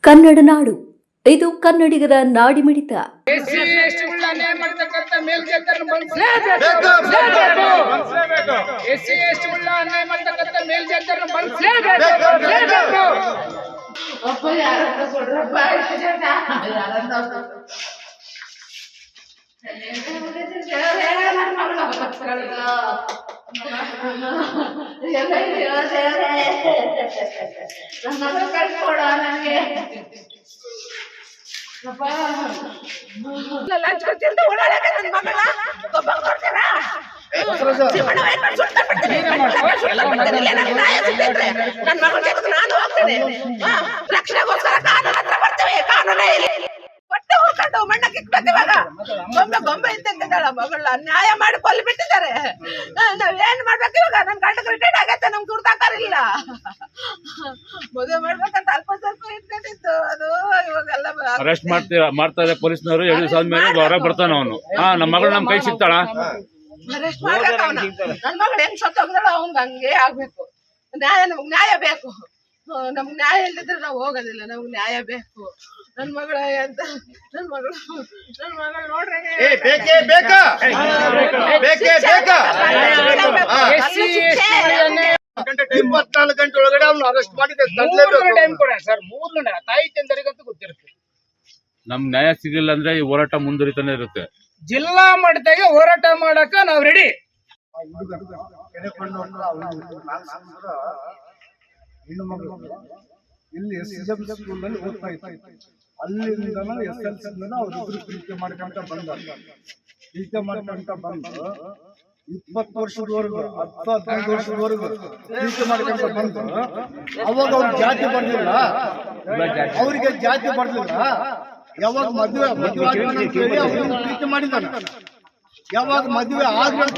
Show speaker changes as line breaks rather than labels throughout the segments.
ಕನ್ನಡ ನಾಡು, ಇದು ಕನ್ನಡಿಗರ ನಾಡಿಮಿಡಿತ.
ರಕ್ಷಣೆಗೋಸ್ಕರ ಕಾನೂನು ಹತ್ರ ಬರ್ತೇವೆ. ಕಾನೂನೇ ಹೊಟ್ಟೆ ಹುಡ್ಕೊಂಡು ಮಣ್ಣಕ್ಕೆ ಇಕ್ಬೇಕಿವಾಗ. ಗೊಂಬೆ ಇದ್ದಂಗಿದ್ದಾಳ ಮಗಳ ನ್ಯಾಯ ಮಾಡಿ ಕೊಲ್ಲಿ ಬಿಟ್ಟಿದ್ದಾರೆ. ನಾವೇನ್ ಮಾಡ್ಬೇಕು ಇವಾಗ? ನನ್ ಗಂಡ ರಿಟೈರ್ಡ್ ಆಗತ್ತೆ, ನಮ್ಗೆ ದುಡ್ದಾಕಾರಿಲ್ಲ. ಮದುವೆ ಮಾಡ್ಬೇಕಂತ ಅಲ್ಪ ಸ್ವಲ್ಪ ಇಟ್ಕೊಂಡಿತ್ತು, ಅದು ಇವಾಗೆಲ್ಲ
ಅರೆಸ್ಟ್ ಮಾಡ್ತಾರೆ ಪೊಲೀಸ್ನವರು. 2 ದಿವಸ ಆದ್ಮೇಲೆ ಹೊರಗೆ ಬರ್ತಾನ ಅವನು. ನಮ್ಮ ಮಗಳು ನಮ್ ಕೈ ಸಿಗ್ತಾಳ.
ಅರೆಸ್ಟ್ ಮಾಡ್ಬೇಕು ಅವನ. ನನ್ ಮಗಳು ಹೆಂಗ್ ಸತ್ತೋಗಿದಾಳ ಅವ್ನ್ಗ ಹಂಗೆ ಆಗ್ಬೇಕು. ನಮ್ಗ್ ನ್ಯಾಯ ಬೇಕು. ನಮ್ಗ್ ನ್ಯಾಯ ಇಲ್ಲದಿದ್ರೆ ನಾವು ಹೋಗೋದಿಲ್ಲ. ನಮ್ಗ್ ನ್ಯಾಯ ಬೇಕು. ನನ್ ಮಗಳ ಅಂತ ನನ್ ಮಗಳು ನೋಡ್ರಿ
24 ಗಂಟೆ ಒಳಗಡೆ ಅವ್ನು ಅರೆಸ್ಟ್ ಮಾಡಿದ್ರೆ ಟೈಮ್ ಕೊಡ ಸರ್. 3 ಗಂಟೆ ತಾಯಿ ತಂದರಿಗಂತೂ ಗೊತ್ತಿರುತ್ತೆ.
ನಮ್ ನ್ಯಾಯ ಸಿಗಲಿಲ್ಲ ಅಂದ್ರೆ ಈ ಹೋರಾಟ ಮುಂದುವರಿತಾನೆ ಇರುತ್ತೆ.
ಜಿಲ್ಲಾ ಮಟ್ಟದಾಗೆ ಹೋರಾಟ ಮಾಡಕ ನಾವ್ ರೆಡಿ.
ಇಲ್ಲಿ SSM ಸ್ಕೂಲ್ ಅಲ್ಲಿ ಓದ್ತಾ ಇತ್ತು. ಅಲ್ಲಿಂದ SLC ಅವ್ರಿಬ್ರು ಪ್ರೀತಿ ಮಾಡ್ಕೊಂತ ಬಂದ 20 ವರ್ಷದವರೆಗೂ 10-15 ವರ್ಷದವರೆಗೂ ಪ್ರೀತಿ ಮಾಡ್ಕೊಂತ ಬಂದು ಅವಾಗ ಅವ್ರ ಜಾತಿ ಬರ್ಲಿಲ್ಲ, ಅವ್ರಿಗೆ ಜಾತಿ ಬರ್ಲಿಲ್ಲ. ಯಾವಾಗ ಮದುವೆ ಹೇಳಿ ಅವ್ರಿಗೆ ಪ್ರೀತಿ ಮಾಡಿದಾನ. ಯಾವಾಗ ಮದುವೆ ಆದ್ಮೇಲೆ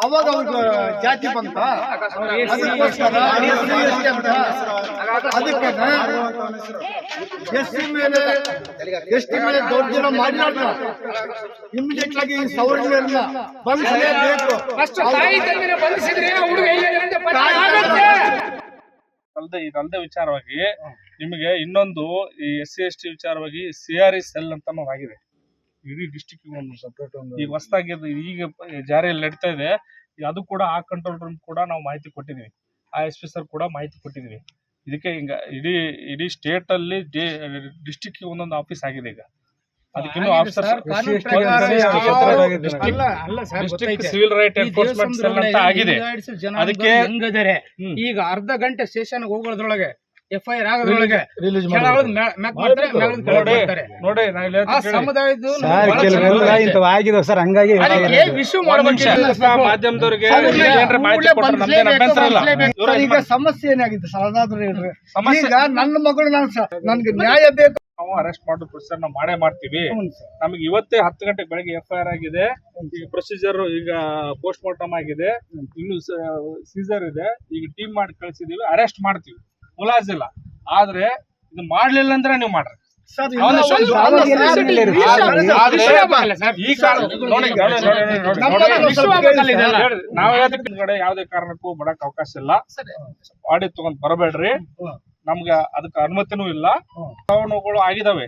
ಅವಾಗ ಅವ್ರಿಗೆ ಜಾತಿ ಬಂತ. ಅದಕ್ಕೋಸ್ಕರ ಅದಕ್ಕೆ ಎಸ್ಟಿ ಮೇಲೆ ದೌರ್ಜನ್ಯ ಮಾಡಿಲ್ಲ. ಇಮಿಡಿಯೇಟ್ ಆಗಿ ಸವರ್ಣೆಯನ್ನ ಬಂಧಿಸಲೇಬೇಕು.
ಇದಲ್ಲದೆ ವಿಚಾರವಾಗಿ ನಿಮಗೆ ಇನ್ನೊಂದು ಈ SC/ST ವಿಚಾರವಾಗಿ CRE ಸೆಲ್ ಅಂತ ಆಗಿದೆ. ಇಡೀ ಡಿಸ್ಟಿಕ್ ಒಂದು ಸಪ್ರೇಟ್ ಈಗ ಹೊಸದಾಗಿ ಈಗ ಜಾರಿಯಲ್ಲಿ ನಡೀತಾ ಇದೆ. ಅದು ಕೂಡ ಆ ಕಂಟ್ರೋಲ್ ರೂಮ್ ಕೂಡ ನಾವು ಮಾಹಿತಿ ಕೊಟ್ಟಿದೀವಿ. ಆ SP ಸರ್ ಕೂಡ ಮಾಹಿತಿ ಕೊಟ್ಟಿದೀವಿ. ಇದಕ್ಕೆ ಹಿಂಗ ಇಡೀ ಸ್ಟೇಟ್ ಅಲ್ಲಿ ಡಿಸ್ಟಿಕ್ ಒಂದೊಂದು ಆಫೀಸ್ ಆಗಿದೆ. ಈಗ ಅದಕ್ಕಿನ್ನೂ district civil right enforcement cell ಅಂತ ಆಗಿದೆ. ಅದಕ್ಕೆ
ಈಗ ಅರ್ಧ ಗಂಟೆ ಸ್ಟೇಷನ್ ಹೋಗೋದ್ರೊಳಗೆ FIR ಆಗೋದ್ರೊಳಗೆ
ನೋಡಿ
ಆಗಿದೆ ಸರ್. ಹಂಗಾಗಿ
ಮಾಧ್ಯಮದವರಿಗೆ
ಈಗ ಸಮಸ್ಯೆ ಏನಾಗಿದೆ ಸರ್? ಅದಾದ್ರೂ ಹೇಳ್ರಿ. ಈಗ ನನ್ನ ಮಗಳು ನನ್ಗೆ ನ್ಯಾಯ ಬೇಕು.
ನಾವು ಅರೆಸ್ಟ್ ಮಾಡೋ ಪ್ರೊಸೀಜರ್ ನಾವು ಮಾಡೇ ಮಾಡ್ತೀವಿ. ನಮಗೆ ಇವತ್ತೇ 10 ಗಂಟೆಗೆ ಬೆಳಗ್ಗೆ FIR ಆಗಿದೆ. ಈಗ ಪ್ರೊಸೀಜರ್ ಈಗ ಪೋಸ್ಟ್ ಮಾರ್ಟಮ್ ಆಗಿದೆ. ಇನ್ನು ಸೀಸರ್ ಇದೆ. ಈಗ ಟೀಮ್ ಮಾಡಿ ಕಳಿಸಿದೀವಿ. ಅರೆಸ್ಟ್ ಮಾಡ್ತೀವಿ, ಮುಲಾಜಿಲ್ಲ. ಆದ್ರೆ ಇದು ಮಾಡ್ಲಿಲ್ಲ ಅಂದ್ರೆ ನೀವು ಮಾಡ್ರಿ. ನಾವ್ ಯಾವ್ದೇ ಕಾರಣಕ್ಕೂ ಮಾಡಕ್ ಅವಕಾಶ ಇಲ್ಲ. ಆಡಿ ತಗೊಂಡ್ ಬರಬೇಡ್ರಿ. ನಮ್ಗೆ ಅದಕ್ಕೆ ಅನುಮತಿನೂ ಇಲ್ಲ. ಕಾನೂನುಗಳು ಆಗಿದಾವೆ.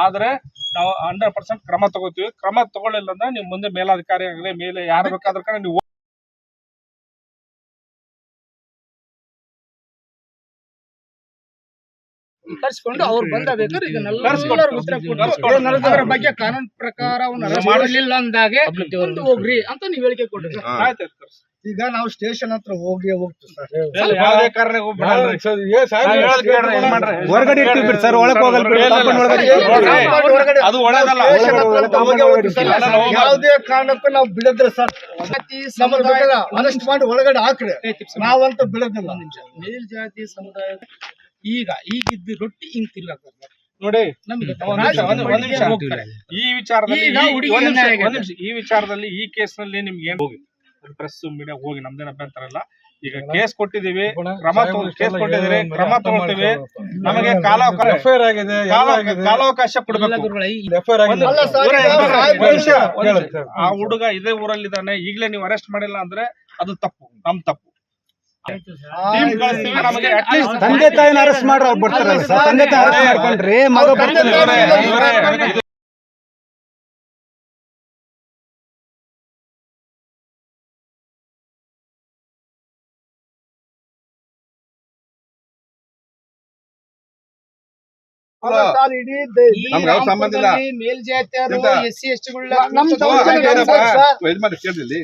ಆದ್ರೆ ನಾವು 100% ಕ್ರಮ ತಗೋತೀವಿ. ಕ್ರಮ ತಗೊಳ್ಳಿಲ್ಲ ಅಂದ್ರೆ ನೀವು ಮುಂದೆ ಮೇಲಾಧಿಕಾರಿ ಆಗಲಿ ಮೇಲೆ ಯಾರು ಬೇಕಾದ್ರೆ ನೀವು
ಕರ್ಸ್ಕೊಂಡು ಅವ್ರು ಬಂದ ಬೇಕಾದ್ರೆ ಇದನ್ನೆಲ್ಲ ಬಗ್ಗೆ ಕಾನೂನು ಪ್ರಕಾರ ಮಾಡಲಿಲ್ಲ ಅಂದಾಗೆ ಹೋಗ್ರಿ ಅಂತ ನೀವ್ ಹೇಳಿಕೆ ಕೊಡ್ರಿ.
ಈಗ ನಾವು ಸ್ಟೇಷನ್ ಹತ್ರ ಹೋಗ್ತೀವಿ ಸರ್.
ಯಾವುದೇ ಕಾರಣಕ್ಕೂ
ಹೊರಗಡೆ ಇರ್ತೀವಿ ಸರ್, ಒಳಗೆ ಹೋಗಲ್ಲ.
ಅದು ಒಳಗಲ್ಲ.
ಯಾವುದೇ ಕಾರಣಕ್ಕೂ ನಾವು ಬಿಡದ್ರೆ ಸರ್, ಅರೆಸ್ಟ್ ಮಾಡಿ ಒಳಗಡೆ ಹಾಕ್ರಿ. ನಾವಂತೂ ಬಿಡೋದಿಲ್ಲ.
ಮೇಲ್ಜಾತಿ ಸಮುದಾಯ ಈಗಿದ್ದ ರೊಟ್ಟಿ ಹಿಂಗ್ ತಿರ್ಗಾಕ್ತಾರೆ
ನೋಡಿ. ಈ ವಿಚಾರದಲ್ಲಿ ಈ ಕೇಸ್ನಲ್ಲಿ ನಿಮ್ಗೆ ಏನ್ ಹೋಗಿ ಪ್ರೆಸ್ ಮೀಡಿಯಾ ಹೋಗಿ ನಮ್ದೇನ ಅಭ್ಯಂತರ ಇಲ್ಲ. ಈಗ ಕೇಸ್ ಕೊಟ್ಟಿದೀವಿ, ಕ್ರಮ ಕೊಟ್ಟಿದ್ದೀರಿ, ಕ್ರಮ ತಗೊಳ್ತೀವಿ. ನಮಗೆ ಕಾಲಾವಕಾಶ ಕೊಡಬೇಕು. ಆ ಹುಡುಗ ಇದೇ ಊರಲ್ಲಿದ್ದಾನೆ, ಈಗಲೇ ನೀವು ಅರೆಸ್ಟ್ ಮಾಡಿಲ್ಲ ಅಂದ್ರೆ ಅದು ತಪ್ಪು, ನಮ್ ತಪ್ಪು. ಟೀಮ್ ಕಳಿಸ್ತೀವಿ, ನಮಗೆ at least
ತಂದೆ ತಾಯಿನ ಅರೆಸ್ಟ್ ಮಾಡ್ರ ಅವ್ರು ಬರ್ತಾರಲ್ಲ ಸರ್, ತಂದೆ ತಾಯಿ ಅರೆಸ್ಟ್ ಮಾಡ್ಕೊಂಡ್ರಿ ಮಗ ಬರ್ತಾನೆ.
ಇವರೇ
ಅಲ್ಲ ಸರ್, ಇಡೀ
ನಮ್ಗೆ ಯಾವ ಸಂಬಂಧ ಇಲ್ಲ.
ಮೇಲ್ಜಾತಿಯವರು
ಎಂತ?
SC ST ಗಳನ್ನ
ನಮ್ ದೌರ್ಜನ್ಯ
ಏನಪ್ಪ?
ಸರ್,
ಇದು ಮಾಡಿ ಕೇಳಿಲ್ಲಿ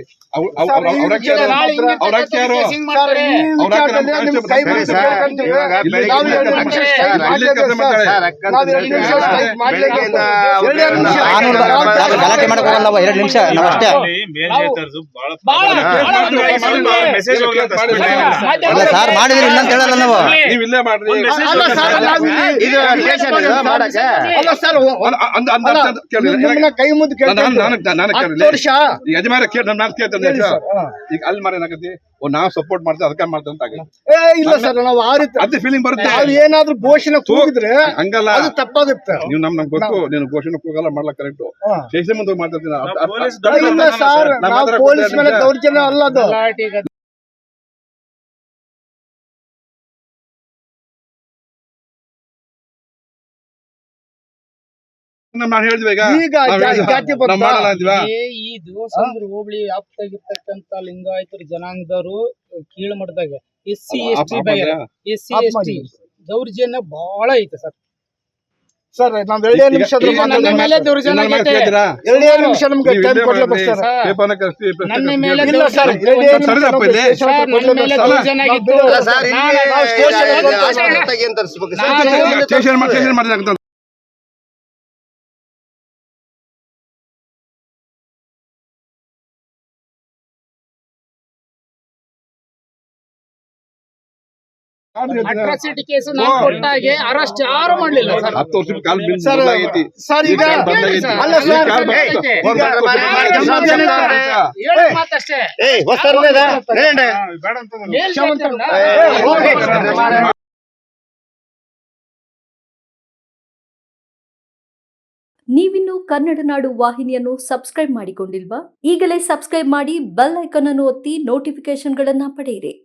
ನಾಳೆ
ಅವ್ರಕ್ಕೆ ಯಾರು
casing ಮಾಡ್ತಾರೆ.
ಈ ವಿಚಾರದಲ್ಲಿ ನಿಮ್ ಕೈ ಮುಗಿದು ಕೇಳ್ಕೊಂತೀವಿ. ನಾವು 2 ನಿಮಿಷ ಸ್ಟ್ರೈಕ್ ಮಾಡ್ಲೇಬೇಕು ಸರ್. ನಾವು 2 ನಿಮಿಷ ಸ್ಟ್ರೈಕ್ ಮಾಡ್ಲೇಬೇಕು. 2 ನಿಮಿಷ
ಗಲಾಟೆ ಮಾಡಕ್ ಹೋಗಲ್ಲ ನಾವು, 2 ನಿಮಿಷ ನಾವು ಅಷ್ಟೇ. ಇಲ್ಲ ಸರ್, ಮಾಡಿದ್ರಿ ಇನ್ನಂತ ಹೇಳಲ್ಲ ನಾವು.
ನೀವು ಇಲ್ಲೇ ಮಾಡ್ರಿ.
ಅಲ್ಲ ಸರ್,
ಇದು ಸ್ಟೇಷನ್ ಮಾಡಕ್ಕೆ
ಅಲ್ಲ ಸರ್, ನಿಮ್ಮನ್ನ ಕೈ ಮುದ್ದು ಕೇಳ್ಕೊಂತೀವಿ. 10 ವರ್ಷ
ಈಗ ಯಜಮಾನ ಕೇಳಿ ನಾನು ಕೇಳ್ತೇನೆ ಈಗ ಅಲ್ಲಿ ಮಾಡಿ ಏನಾಗತ್ತೆ, ನಾವು ಸಪೋರ್ಟ್ ಮಾಡ್ತೇವೆ ಅದಕ್ಕೆ ಮಾಡ್ತೇವೆ ಅಂತ ಆಗತ್ತೆ.
ಇಲ್ಲ ಸರ್, ನಾವು ಆ ರೀತಿ
ಅದೇ ಫೀಲಿಂಗ್ ಬರುತ್ತೆ.
ನಾವು ಏನಾದ್ರೂ ಘೋಷಣೆ ಕೂಗಿದ್ರೆ
ಹಂಗಲ್ಲ,
ಅದು ತಪ್ಪಾಗುತ್ತೆ.
ನೀವು ನಮ್ಗೆ ಗೊತ್ತು, ನೀನು ಘೋಷಣೆ ಕೂಗಲ್ಲ ಮಾಡ್ಲಕ್ ಕರೆಕ್ಟ್. ಸ್ಟೇಷನ್ ಮುಂದೆ ಮಾತಾಡ್ತೀನಿ.
ಇಲ್ಲ ಸರ್, ನಾವು ಪೊಲೀಸ್ ಮೇಲೆ ದೌರ್ಜನ್ಯ ಅಲ್ಲ ಅದು.
ನಾವು ಹೇಳಿದ್ವಿ ಈಗ
ಈಗ ಜಾತಿ
ನಾವು ಮಾಡಲ್ಲ ಅಂತೀವಾ?
ಈ ದೋಸಂದ್ರ ಹೋಬಳಿ ವ್ಯಾಪ್ತಾಗಿರ್ತಕ್ಕಂತ ಲಿಂಗಾಯತರ ಜನಾಂಗದವರು ಕೀಳ್ಮಟ್ಟದಾಗ SC ST ದೌರ್ಜನ್ಯ ಬಹಳ ಐತೆ ಸರ್.
ಸರ್, ನಾವ್ 2 ನಿಮಿಷ
ನನ್ನ ಮೇಲೆ ದೌರ್ಜನ್ಯ ಆಗೈತೆ.
2 ನಿಮಿಷ ನಮ್ಗೆ ಟೈಮ್ ಕೊಡ್ಲೇಬೇಕು ಸರ್.
ನನ್ನ ಮೇಲೆ
ಇಲ್ಲ ಸರ್, 2 ನಿಮಿಷ
ಸರಿನಪ್ಪ ಇಲ್ಲಿ?
ಸರ್, ನನ್ನ ಮೇಲೆ ದೌರ್ಜನ್ಯ ಆಗಿತ್ತು.
ಸ್ಟೇಷನ್ ಮಾಡಿದಾಗ
ಅಟ್ರಾಸಿಟಿ ಕೇಸ್ ನಾನು ಕೊಟ್ಟಾಗೆ ಅರೆಸ್ಟ್ ಯಾರು ಮಾಡ್ಲಿಲ್ಲ ಸರ್.
10 ವರ್ಷದ ಕಾಲ
ಸರ್,
ಆಗೈತಿ.
ಸರ್ ಈಗ ಅಲ್ಲ ಸರ್,
ಹೇಳಕ್ ಮಾತಷ್ಟೇ.
ನೀವಿನ್ನು ಕನ್ನಡ ನಾಡು ವಾಹಿನಿಯನ್ನು ಸಬ್ಸ್ಕ್ರೈಬ್ ಮಾಡಿಕೊಂಡಿಲ್ವಾ? ಈಗಲೇ ಸಬ್ಸ್ಕ್ರೈಬ್ ಮಾಡಿ ಬೆಲ್ ಐಕಾನ್ ಅನ್ನು ಒತ್ತಿ ನೋಟಿಫಿಕೇಶನ್ಗಳನ್ನ ಪಡೆಯಿರಿ.